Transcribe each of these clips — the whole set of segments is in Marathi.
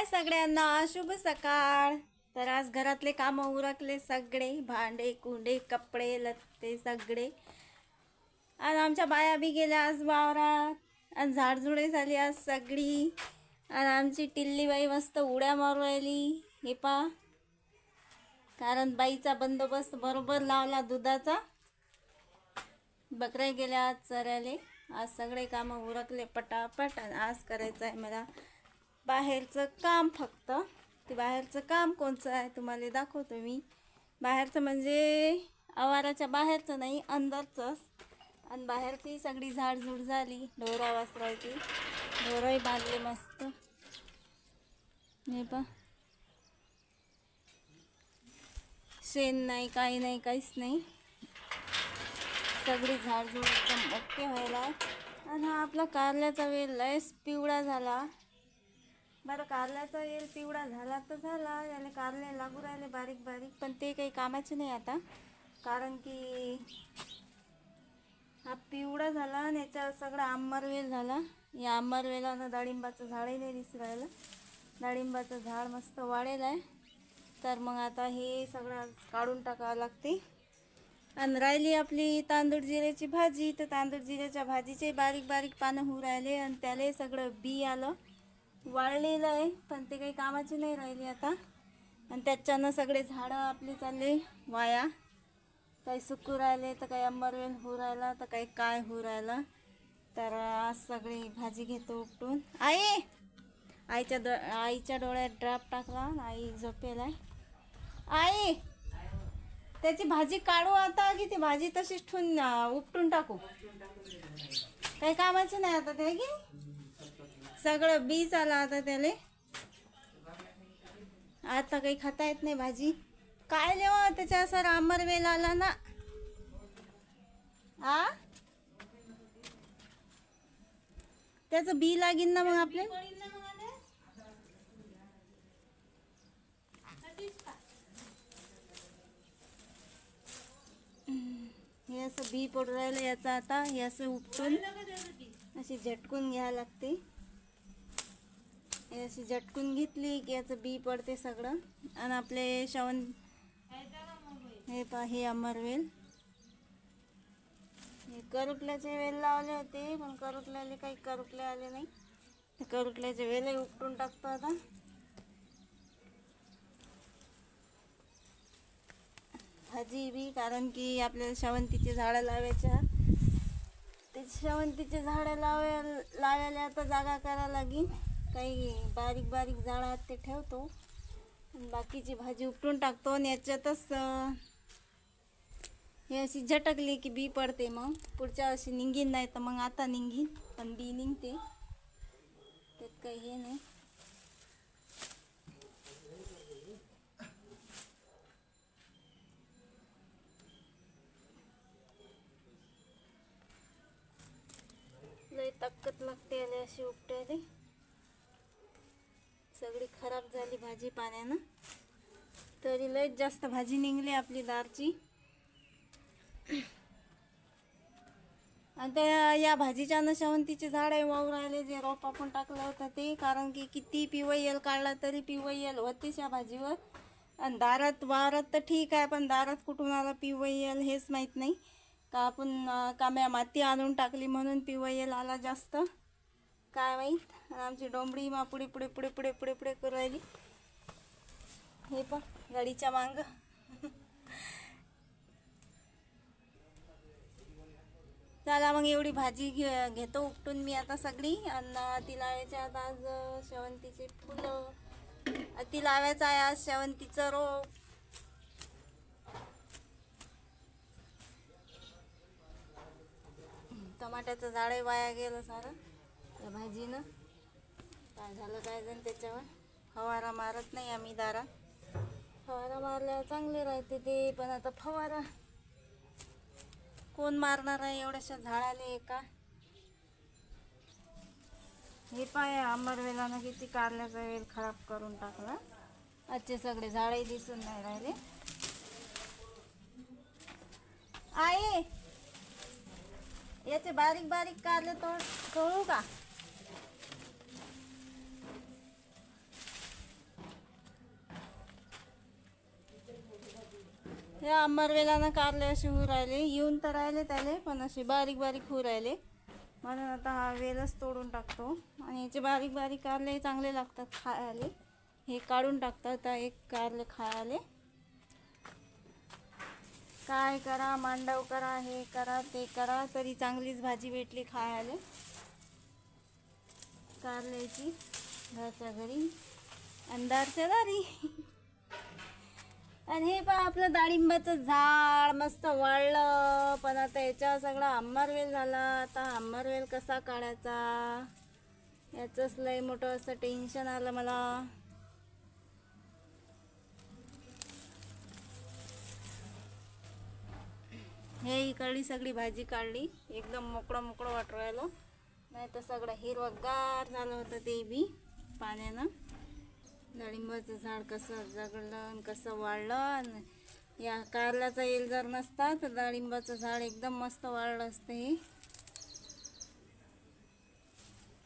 हाय सगळ्यांना, शुभ सकाळ। तर आज घरातले काम उरकले सगळे, भांडे कुंडे कपडे लत्ते सगळे। आणि आमच्या बाया बी गेल्या आज वावरात आणि झाडझुडे झाली आज सगळी। आणि आमची टिल्ली बाई मस्त उड्या मारू राहिली, हे पा। कारण बाईचा बंदोबस्त बरोबर लावला दुधाचा। बकऱ्या गेल्या आज चरायले। आज सगळे काम उरकले पटापट। आणि आज करायचं आहे मला बाहेरचं काम। फक्त ते बाहेरचं काम कोणचं आहे तुम्हाला दाखवतो मी। बाहेरचं म्हणजे आवाराच्या बाहेरचं नाही, अंदरचंच। आणि बाहेरची सगळी झाडझूड झाली, ढोरा वासरायची, ढोरही बांधले मस्त। हे पा, शेण नाही, काही नाही, काहीच नाही। सगळी झाडझूड एकदम ओके व्हायला। आणि हा आपला कारल्याचा वेल लयच पिवळा झाला। बरं, कारल्याचा वेल पिवळा झाला तर झाला, याला कारले लागू राहिले बारीक बारीक, पण ते काही कामाचे नाही आता। कारण की हा पिवळा झाला आणि याच्यावर सगळा आंबरवेल झाला। या आंबरवेलानं डाळिंबाचं झाडही नाही दिसू राहिलं। डाळिंबाचं झाड मस्त वाढेल आहे। तर मग आता हे सगळं काढून टाकावं लागते। आणि राहिली आपली तांदूळ जिऱ्याची भाजी। तर तांदूळ जिऱ्याच्या भाजीचे बारीक बारीक पानं होऊ राहिले आणि त्याला सगळं बी आलं, वाळलेलं आहे, पण ते काही कामाचे नाही राहिले आता। आणि त्याच्यानं सगळे झाडं आपले चालले वाया। काही सुकू राहिले तर काही अंबरवेल होऊ राहिला तर काही काय होऊ राहिला। तर आज सगळी भाजी घेतो उपटून। आईच्या डोळ्यात ड्राप टाकला, आई झोपेल आहे। आई, त्याची भाजी काढू आता की ती भाजी तशीच ठेवून उपटून टाकू? काही कामाचे नाही आता ते, की सगळं बीज आला आता त्याले। आता काही खाता येत नाही भाजी। काय लेवा त्याच्या असं आंबरवेल आला ना। त्याचं बी लागीन ना मग आपले। हे असं बी पडू राहिलं याचं आता। हे असं उपटून अशी झटकून घ्यायला लागते। हे अशी झटकून घेतली की याचं बी पडते सगळं। आणि आपले हे पा, हे अमरवेल, हे करुटल्याचे वेल लावले होते, पण करुटल्याले काही करुटले आले नाही। ते करुटल्याचे वेलही उपटून टाकतो आता। भाजी बी, कारण की आपल्याला शेवंतीचे झाडं लावायच्या। ते शेवंतीचे झाडं लावायला आता जागा करायला लागेल। काही बारीक बारीक झाडं आहेत ते ठेवतो आणि बाकीची भाजी उपटून टाकतो। आणि याच्यातच हे अशी झटकली की बी पडते, मग पुढच्या वर्षी निघीन, नाही तर मग आता निघीन, पण बी निघते, त्यात काही हे नाही। लय ताकद लागते आले अशी उपटायला। सगळी खराब झाली भाजी पाण्यानं, तरी लय जास्त भाजी निघली आपली दारची। आणि त्या या भाजीच्या शेवंतीचे झाड आहे वाहू राहिले, जे रोप आपण टाकलं होतं ते। कारण की किती पिवळेल काढला तरी पिवळेल होतीच या भाजीवर। आणि दारात वावरात तर ठीक आहे, पण दारात कुठून आला पिवळेल हेच माहीत नाही। का आपण काम्या माती आणून टाकली म्हणून पिवळेल आला जास्त, काय माहीत। आमची डोंबडी मा पुढे पुढे पुढे पुढे पुढे पुढे करू राहिली। हे पण गाडीच्या मांग। चला मग एवढी भाजी घेतो उपटून मी आता सगळी। आणि ती लावायची आता आज शेवंतीचे फुलं, ती लावायचं आहे आज शेवंतीचं रोप। टमाट्याचं झाडही वाया गेलं सारं त्या भाजीनं। काय झालं काय जण त्याच्यावर, फवारा मारत नाही आम्ही दारात। फवारा मारल्यावर चांगले राहते ते, पण आता फवारा कोण मारणार आहे एवढ्याशा झाडाले एका। हे पाय, आंबरवेलानं किती कारल्याचा वेल खराब करून टाकला। आजचे सगळे झाडही दिसून नाही राहिले। आई, याचे बारीक बारीक कारले तोडू का? या अंबरवेलानं कारले असे होऊ राहिले, येऊन तर राहिले त्याले, पण असे बारीक बारीक होऊ राहिले. म्हणून आता हा वेलच तोडून टाकतो. आणि याचे बारीक बारीक कारले चांगले लागतात खायले. हे काढून टाकतात. आता एक कारले खायले. काय करा, मांडव करा, हे करा ते करा, तरी चांगलीच भाजी भेटली खायला कारल्याची घरच्या घरी, अंधारच्या दारी. आणि हे पहा आपलं डाळिंबाचं झाड मस्त वाळलं, पण आता याच्यावर सगळा अंबरवेल झाला. आता अंबरवेल कसा काढायचा याचंच लय मोठं असं टेन्शन आलं मला. हे इकडली सगळी भाजी काढली, एकदम मोकळं मोकळं वाटू राहिलं. नाही तर सगळं हिरवगार झालं होतं ते बी पाण्यानं. डाळिंबाचं झाड कसं जगलं आणि कसं वाढलं. या कारल्याचा येल जर नसता तर डाळिंबाचं झाड एकदम मस्त वाढलं असतं.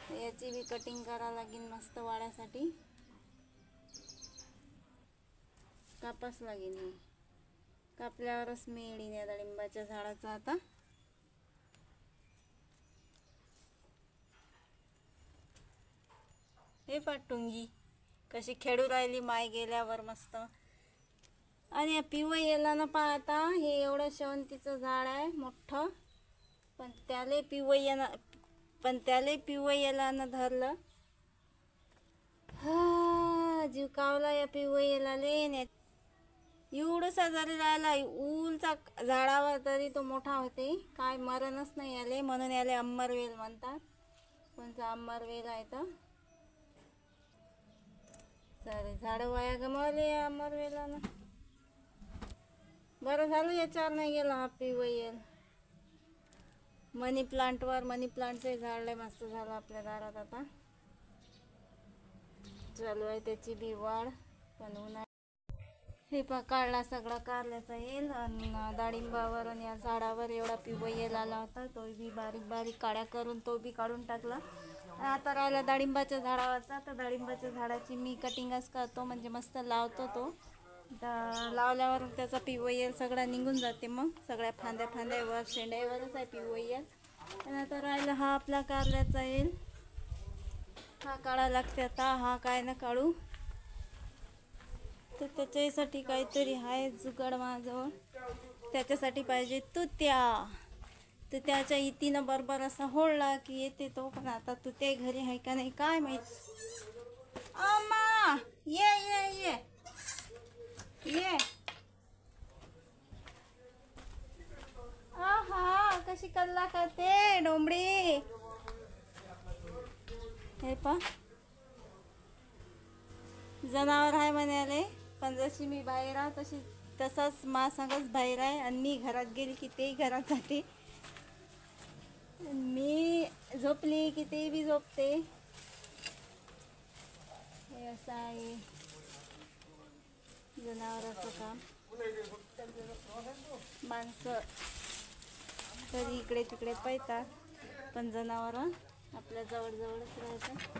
हे याची बी कटिंग करावं लागेल मस्त वाढायसाठी, कापास लागेल. हे कापल्यावरच मिळेल या डाळिंबाच्या झाडाचा. आता हे पाटुंगी कशी खेळू राहिली माय गेल्यावर मस्त. आणि या पिवळं येलानं पाहता, हे एवढं शेवंतीचं झाड आहे मोठं, पण त्याले पिवळं येलानं धरलं. हा जीव कावला या पिवळं येलाले. एवढंसा जरी राहिला ऊलचा झाडावर तरी तो मोठा होते, काय मरणच नाही याले. म्हणून याले अंबरवेल म्हणतात. कोणचा अंबरवेल आहे तर सारे झाडं वाया गमावले या अंबरवेलानं. बरं झालं याच्यावर नाही गेला हा पिवळं येल. मनी प्लांटचं झाड लय मस्त झालं आपल्या दारात. आता चालू आहे त्याची बी वाढ, पण उन्हाळ्यात हे पा काढला सगळा कारल्याचा येल. आणि डाळिंबावर आणि या झाडावर एवढा पिवळा येल आला होता, तो बी बारीक बारीक काड्या करून तो बी काढून टाकला. आता राहिला डाळिंबाच्या झाडावरचा, तर डाळिंबाच्या झाडाची मी कटिंगच करतो, म्हणजे मस्त लावतो तो. लावल्यावर त्याचा पिवळा येल सगळा निघून जाते. मग सगळ्या फांद्यावर शेंड्यावरच आहे पिवळा येल. आणि आता राहिला हा आपला कारल्याचा येल, हा काढा लागते. आता हा काय ना काढू, तर त्याच्यासाठी काहीतरी आहे जुगाड माझ्याजवळ. त्याच्यासाठी पाहिजे तुत्या. तर त्याच्या इतीनं बरोबर असा होळला की येते तो. पण आता तुते घरी आहे का नाही काय माहित. अम्मा ये ये ये ये. आहा कशी कल्ला करते डोंबडी. हे पा जनावर आहे म्हणाले, पण जशी मी बाहेर आहे तसाच मा सांगच बाहेर आहे. आणि मी घरात गेली की तेही घरात जाते, मी झोपली की ते बी झोपते. हे असं आहे जनावराचं काम. माणसं कधी इकडे तिकडे पाहतात, पण जनावरं आपल्या जवळजवळच राहतात.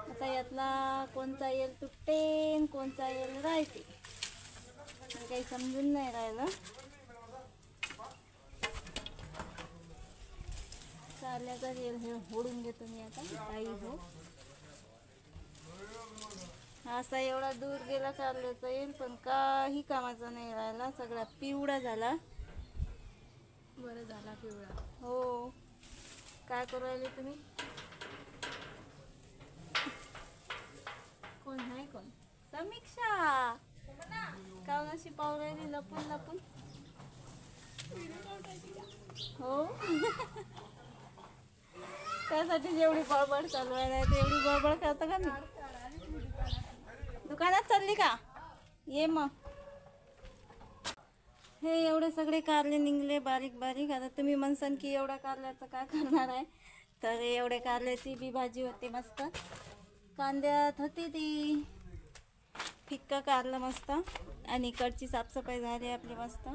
आता यातला कोणचा येल तुटते कोणचा येल राहते काही समजून नाही राहिलं. कारल्याचा येल हे होडून घेतो मी आता. काही हो असा एवढा दूर गेला कारल्याचा येल, पण काही कामाचा नाही राहिला. सगळा पिवळा झाला. बरं झाला पिवळा. हो. काय करू राहिले तुम्ही? कोण आहे कोण? समीक्षा काऊन अशी पाहू राहिली लपून लपून? हो. त्यासाठी जेवढी बळबड चालू आहे नाही तेवढी बळबड करतं का मी? दुकानात चालली का? ये मग. हे एवढे सगळे कारले निघले बारीक बारीक. आता तुम्ही म्हणसान की एवढ्या कारल्याचं काय करणार आहे, तर एवढ्या कारल्याची बी भाजी होते मस्त. कांद्यात होती ती फिक्का कारलं मस्त. आणि इकडची साफसफाई झाली आपली मस्त.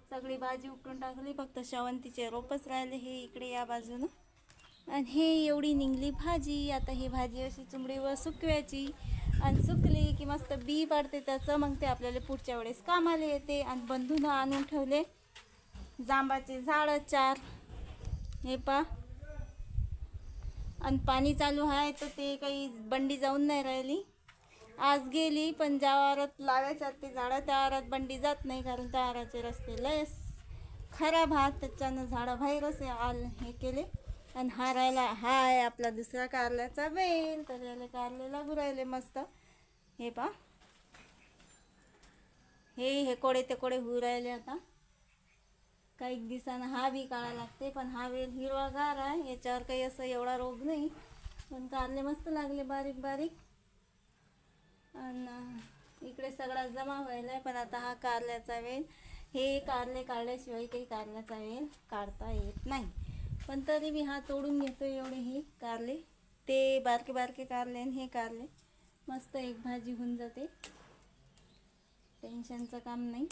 सगळी भाजी उपटून टाकली, फक्त शेवंतीचे रोपच राहिले हे इकडे या बाजूनं. आणि हे एवढी निघली भाजी. आता ही भाजी अशी चुमडीवर सुकवायची. आणि सुकली की मस्त बी पडते त्याचं, मग ते आपल्याला पुढच्या वेळेस कामाला येते. आणि बंधून आणून ठेवले जांबाचे झाडं 4, हे पा. आणि पाणी चालू आहे तर ते काही बंडी जाऊन नाही राहिली. आज गेली पण ज्या वारात लावायच्यात ते झाडं त्या वारात बंडी जात नाही, कारण त्या वाराचे रस्ते लय खराब आहात. त्याच्यानं झाडं बाहेरच हे केले. आणि हा राहिला, हा आहे आपला दुसरा कारल्याचा वेल. तर याला कारले लागू राहिले मस्त. हे पा, हे कोडे ते कोडे होऊ राहिले. आता काही दिवसानं हा बी काढा लागते, पण हा वेल हिरवागार आहे, याच्यावर काही असं एवढा रोग नाही. पण कारले मस्त लागले बारीक बारीक. आणि इकडे सगळा जमा व्हायला आहे. पण आता हा कारल्याचा वेल, हे कारले काढल्याशिवाय काही कारल्याचा वेल काढता येत नाही. पण तरी मी हा तोडून घेतो. एवढे हे कारले, ते बारके बारके कारले आणि हे कारले, मस्त एक भाजी होऊन जाते, टेन्शनचं काम नाही.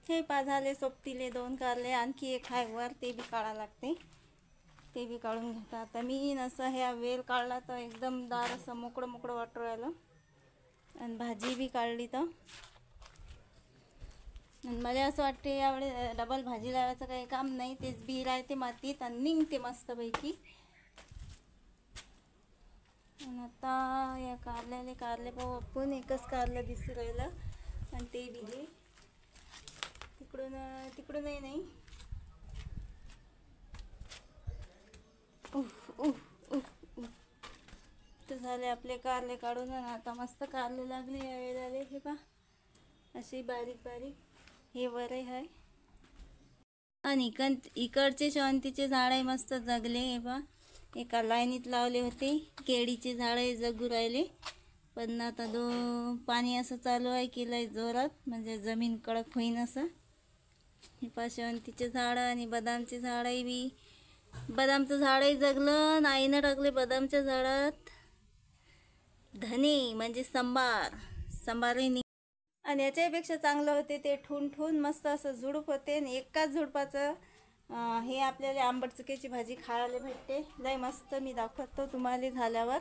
हे झाले सोबतीले 2 कारले. आणखी एक आहे वर, ते बी काढा लागते, ते बी काढून घेतात. आता मी असं ह्या वेल काढला तर एकदम दार असं मोकळं मोकळं वाटू राहिलं. आणि भाजी बी काढली तर मला असं वाटते यावेळी डबल भाजी लावायचं काही काम नाही. तेच बी राहते मातीत आणि निघते मस्तपैकी. आणि आता या कारले पाहू आपण, एकच कारलं दिसू राहिलं. आणि ते बी हे तिकडूनही नाही. तर झाले आपले कारले काढून. आणि आता मस्त कारले लागले या वेळेला. हे पा असे बारीक बारीक, हे वरही आहे. आणि इकडचे शेवंतीचे झाडही मस्त जगले. हे पा एका लाईनीत लावले होते. केळीचे झाडही जगू राहिले. पण आता पाणी असं चालू आहे की लय जोरात, म्हणजे जमीन कडक होईन असं. हे पा शेवंतीचे झाडं आणि बदामचे झाडही बी, बदामचं झाडही जगलं. आईनं टाकले बदामच्या झाडात धने, म्हणजे संबारही नाही. आणि याच्यापेक्षा चांगलं होते ते ठून मस्त असं झुडूप होते. आणि एकाच झुडपाचं हे आपल्याला आंबट चुक्याची भाजी खायला भेटते, लय मस्त. मी दाखवतो तुम्हाला झाल्यावर.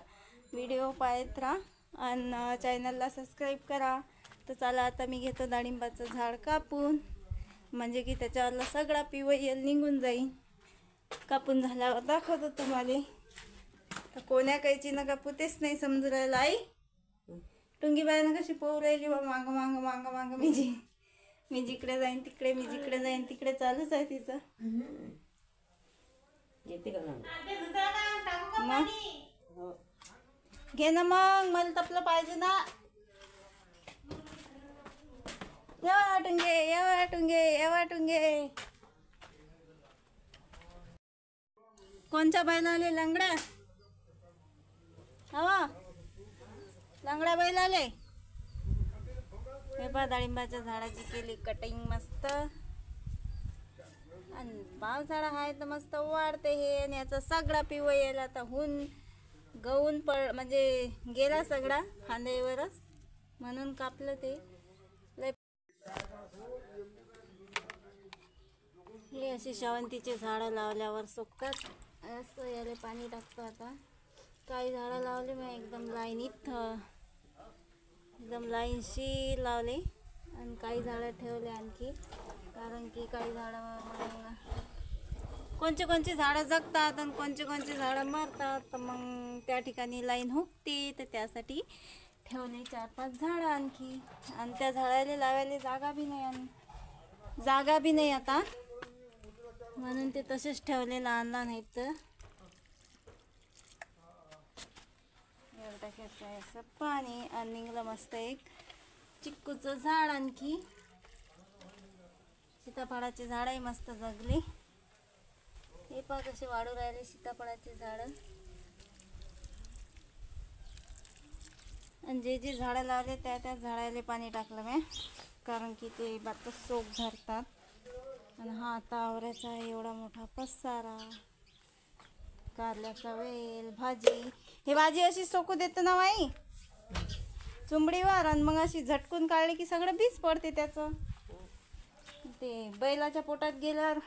व्हिडिओ पाहत राहा आणि चॅनलला सबस्क्राईब करा. तर चला आता मी घेतो डाळिंबाचं झाड कापून, म्हणजे की त्याच्यावरला सगळा पिवळा येल निघून जाईल. कापून झाल्यावर दाखवतो तुम्हाला. तर कोण्या काहीची कापू तेच नाही समजू राहिलं. आई टुंगी बाईनं कशी पोहू राहिली बा मांग मांग मांग मांग. मी जिकडे जाईन तिकडे, मी जिकडे जाईन तिकडे चालूच आहे तिचं. मग घे ना मग, मला तपलं पाहिजे ना. येवा टुंगे. कोणच्या बैल आले? लंगड्या. हवा लंगड्या बैल आले. हे पा डाळिंबाच्या झाडाची केली कटिंग मस्त. आणि पावसाळा आहे तर मस्त वाढते हे. आणि याचा सगळा पिवळा येईल आता होऊन गळून म्हणजे गेला सगळा फांद्यावरच, म्हणून कापलं ते. हे असे शेवंतीचे झाडं लावल्यावर सुकतात. असं याला पाणी टाकतो. आता काही झाडं लावले मी एकदम लाईनीत, एकदम लाईनशी लावले. आणि काही झाडं ठेवले आणखी, कारण की काही झाडं कोणचे झाडं जगतात आणि कोणचे झाडं मरतात. तर मग त्या ठिकाणी लाईन हुकते, तर त्यासाठी ठेवले 4-5 झाडं आणखी. आणि त्या झाडाला लावायला जागा बी नाही आता, म्हणून ते तसेच ठेवले लहान आहेत. तर टाकायचं आहे असं पाणी. आणि निघलं मस्त एक चिक्कूचं झाड. आणखी सीताफळाचे झाडही मस्त जगले. हे पहा कसे वाढू राहिले सीताफळाचे झाडं. आणि जे झाडं लावले त्या झाडाला पाणी टाकलं मी, कारण की ते बातच सोक धरतात. आणि हा आता आवरायचा आहे एवढा मोठा पसारा. कारल्याचा वेल, भाजी. हे भाजी अशी सोकू देतं ना बाई चुंबडीवर. आणि मग अशी झटकून काढली की सगळं बीज पडते त्याचं. ते बैलाच्या पोटात गेल्यावर